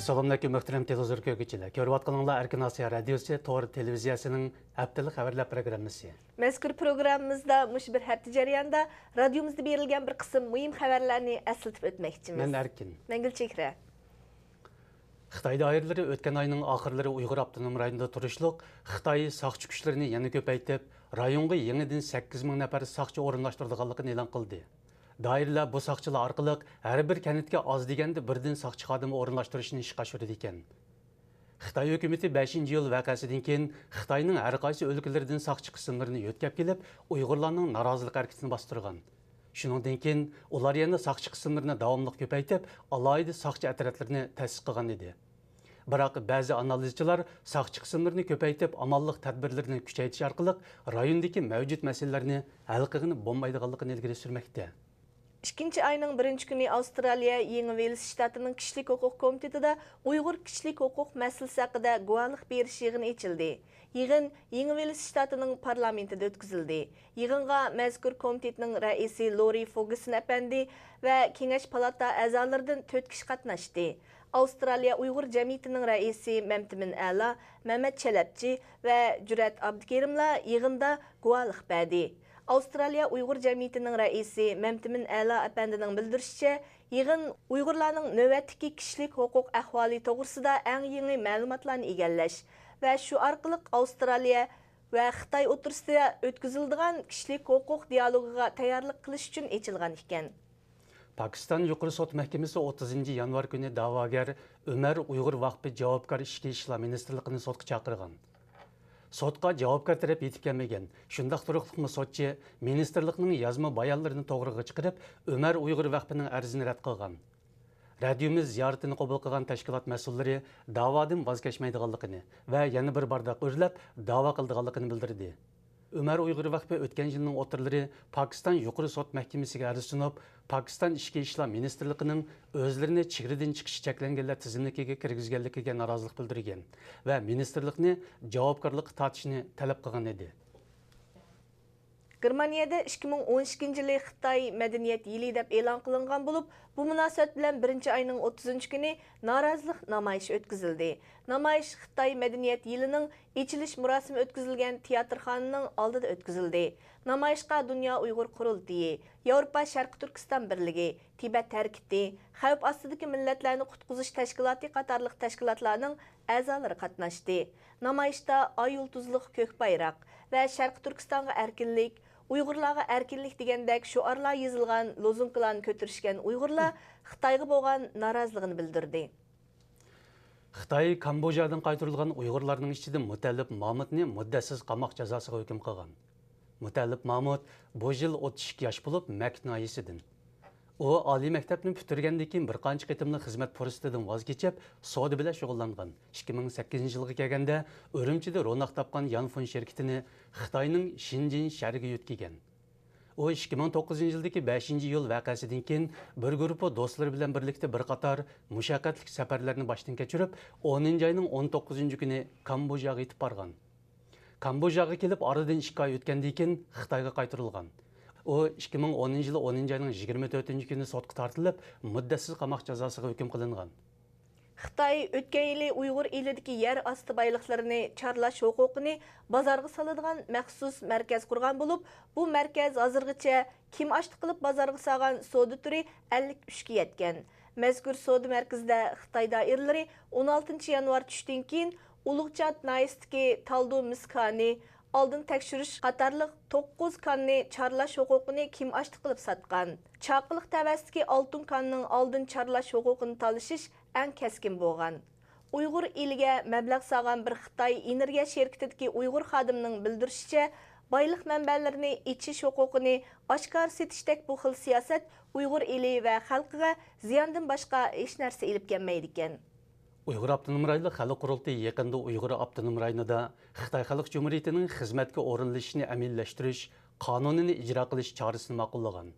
Assalamu alaykum muhtaram televizor ko'rguvchilar. Ko'rib atqaninglar Erkin Osiyo radiosi Tor televiziyasining haftalik xabarlar programmasi. Mazkur programmamizda mush bir hafta jarayonida radiomizda berilgan bir qism muhim xabarlarni eslatib o'tmoqchimiz. Men Erkin. Men Gulchehra. Xitoy doiralari o'tgan oyning oxirlari Uyg'ur avtonom rayonida turishliq Xitoy saqchi kuchlarini yana ko'paytib, rayonga yangidan 8000 nafar saqchi o'rinlashtirganligini e'lon qildi. Dairələr bu saqçılar orqali hər bir kənitə az degəndə birdən saqçı xadimi o'rinlashtirishni ishga oshirdi ekan. Xitoy hukumatı 5-yil vaqasidan keyin Xitoyning har qaysi o'lkalardan saqçı qismlarini yo'tkab kelib, Uyg'urlarning norozilik harakatini bostirgan. Shuningdan keyin ular yana saqçı qismlarini davomli ko'paytib, alohida saqçı atroflarini ta'sis qilgan edi. Biroq ba'zi analizchilar saqçı qismlarini ko'paytib, amonlik tadbirlarini kuchaytirish orqali rayondagi mavjud masalalarni hal qilib bo'lmaydiganligini ilgari surmoqda. 2 ayning 1-kuni Avstraliya Yangi Vels shtatining Kishilik huquq komitetida Uyg'ur kishilik huquq masalasi haqida guvohlik berish yig'ini ochildi. Yig'in Yangi Vels shtatining parlamentida o'tkazildi. Yig'inga mazkur komitetning raisi Lori Ferguson apandi va kengash palata a'zolaridan 4 kishi qatnashdi. Avstraliya Uyg'ur jamiyatining raisi Mamtimin Ala, Mehmet Chalabchi va Jurat Abdukerimlar yig'inda guvohlik berdi. Avstraliya Uyg'ur jamiyatining raisi Mamtimin Ala apandining bildirishicha, yig'in Uyg'urlarning navbatdagi kishilik huquq ahvoli to'g'risida eng yangi ma'lumotlarni egallash va shu orqali Avstraliya va Xitoy o'rtasida o'tkaziladigan kishilik huquq dialogiga tayyorlik qilish uchun ochilgan ekan. Pakistan Yuqori sud mahkamasi 30 yanvar kuni da'vogar Umar Uyg'ur vaqfi javobgar ishki ishlar ministrligini sudga chaqirgan. Sotqa javobgar taraf yetib kelmagan. Shundaq turuqliqmi sotchi ministerlikning yozma bayonlarini to'g'riga chiqarib, Umar Uyg'ur vaqfining arzini rad qilgan. Radiomiz ziyoratini qabul qilgan tashkilot mas'ullari da'vodan voz kechmaydiganligini va yana bir barda o'rlab da'vo qildiganligini bildirdi. Umar Uyg'ur vaqfi o'tgan yilning o'tirlari Pakistan Yuqori sud mahkamasiga arz sunib, Pakistan Ichki ishlar ministrligining o'zlarini chegaradan chiqish cheklanganlar tizimligiga kirgizganligiga norozilik bildirgan va ministrlikni javobgarlikka tortishni talab qilgan edi. Germaniyada 2012 yili Xitoy madaniyat yili deb e'lon qilingan bo'lib, bu munosabat bilan 1-ayning 30-kuni norozilik namoyishi o'tkazildi. Namoyish Xitoy madaniyat yilining ochilish murosimi o'tkazilgan teatrxonaning oldida o'tkazildi. Namoyishga Dunyo Uyg'ur qurultiyi, Yevropa Sharq Turkiston birligi, Tibet tarkiti, xavf ostidagi millatlarni qutqizish tashkiloti qatorliq tashkilotlarning a'zolari qatnashdi. Namoyishda oy yulduzliq ko'k bayroq va Sharq Turkistonga erkinlik, Uyg'urlarga erkinlik degandek shuarlar yozilgan lozunkalarni ko'tarishgan Uyg'urlar Xitoyga bo'lgan noroziligini bildirdi. Xitoy Kambojadan qaytarilgan Uyg'urlarning ichida Mutallib Mahmudni muddatsiz qamoq jazosiga hukm qilgan. Mutallib Mahmud bu yil 32 yosh bo'lib, Mak noyisidan. U oliy maktabni bitirgandan keyin bir qancha qitimli xizmat fursatidan voz kechib, savdo bilan shug'ullangan. 2008-yilga kelganda Urumchida ro'naq topgan Yanfon shirkatini Xitoyning Shinjin shahriga yo'tkagan. U 2009-yildagi 5-iyul vaqasidan keyin bir guruh do'stlar bilan birlikda bir qator mushaqqatli safarlarni boshdan kechirib, 10-oyning 19-kuni Kambojaga yetib borgan. Kambojaga kelib, oradan 2 oy o'tgandan keyin Xitoyga qaytarilgan. O 2010 yılı 10-ayning 24-kuni sotqa tortilib, muddatsiz qamoq jazosiga hukm qilingan. Xitoy o'tgan yili Uyg'ur elidagi yer osti boyliqlarini charlash huquqini bozorga soladigan maxsus markaz qurgan bo'lib, bu markaz hozirgacha kim oshti qilib bozorga solgan savdo turi 53 ga yetgan. Mazkur savdo markazida Xitoy doiralari 16 yanvar tushdan keyin Ulug'chat noyisdagi Taldo miskani oldin tekshirish qatorliq 9 kanni charlash huquqini kim oshti qilib satgan. Chaqiliq tavassidagi oltin kanning oldin charlash huquqini talashish eng keskin bo'lgan. Uyg'ur eliga mablag' solgan bir Xitoy energiya shirkatidagi Uyg'ur xodimining bildirishicha, boylik manbalarini ichish huquqini oshkor setishdek bu xil siyosat Uyg'ur eli va xalqiga ziyondan boshqa hech narsa elib kelmaydi ekan. Uyg'ur Avtonom rayoni xalq qurultiyi yaqinda Uyg'ur Avtonom rayonida Xitoy Xalq Jumhuriyatining xizmatga o'rinlashishini amallashtirish qonunini ijro qilish chorasini ma'qullagan.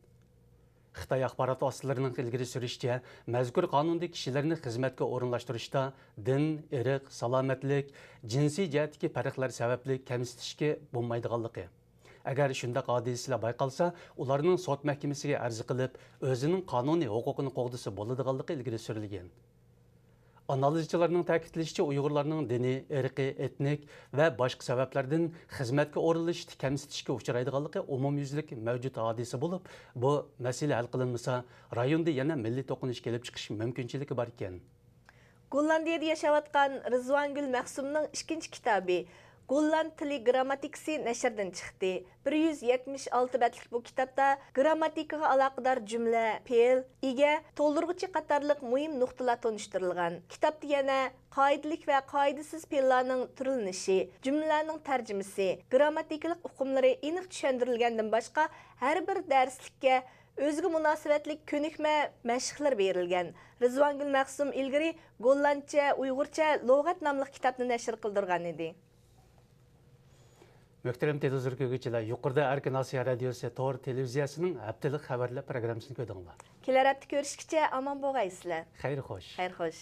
Xitoy axborot vositalarining ilgari surishicha, mazkur qonunda kishilarni xizmatga o'rinlashtirishda din, irq, salomatlik, jinsiy jihatdagi farqlar sababli kamsitishga bo'lmaydiganligi. Agar shundaq hodisalar bayqalsa, ularning sud mahkamasiga arz qilib, o'zining qonuniy huquqini qo'g'disi bo'ladiganligi ilgari surilgan. Analizchilarning ta'kidlashicha, Uyg'urlarning diniy, irqiy, etnik va boshqa sabablardan xizmatga o'rinlashishda kamsitishga uchraydiganligi umumyuzlik mavjud hodisa bo'lib, bu masala hal qilinmasa, rayonda yana milliy to'qinish kelib chiqish mumkinchiligi bor ekan. Gollandiyada yashayotgan Rizvangul Mahsumning ikkinchi kitobi Golland tili grammatikasi nashrdan chiqdi. 176 betlik bu kitobda grammatikaga aloqador jumla, fe'l, ega, to'ldirg'ichi qatorliq muhim nuqtalar tonishtirilgan. Kitobda yana qoidalik va qoidasiz fe'llarning turilinishi, jumlalarning tarjimasi, grammatikalik uqumlari aniq tushuntirilgandan boshqa har bir darslikka o'ziga munosabatli ko'nikma mashqlar berilgan. Rizvangul Mahsum ilgari Gollandcha, Uyg'urcha lug'at nomli kitobni nashr qildirgan edi. Muhtaram televizor ko'ruvchilar, yuqorida Erkin Osiyo radiosi Tor televiziyasining haftalik xabarlar programmasini ko'rdinglar. Kelar hafta ko'rishguncha omon bo'lgaysizlar. Xayr xo'sh. Xayr xo'sh.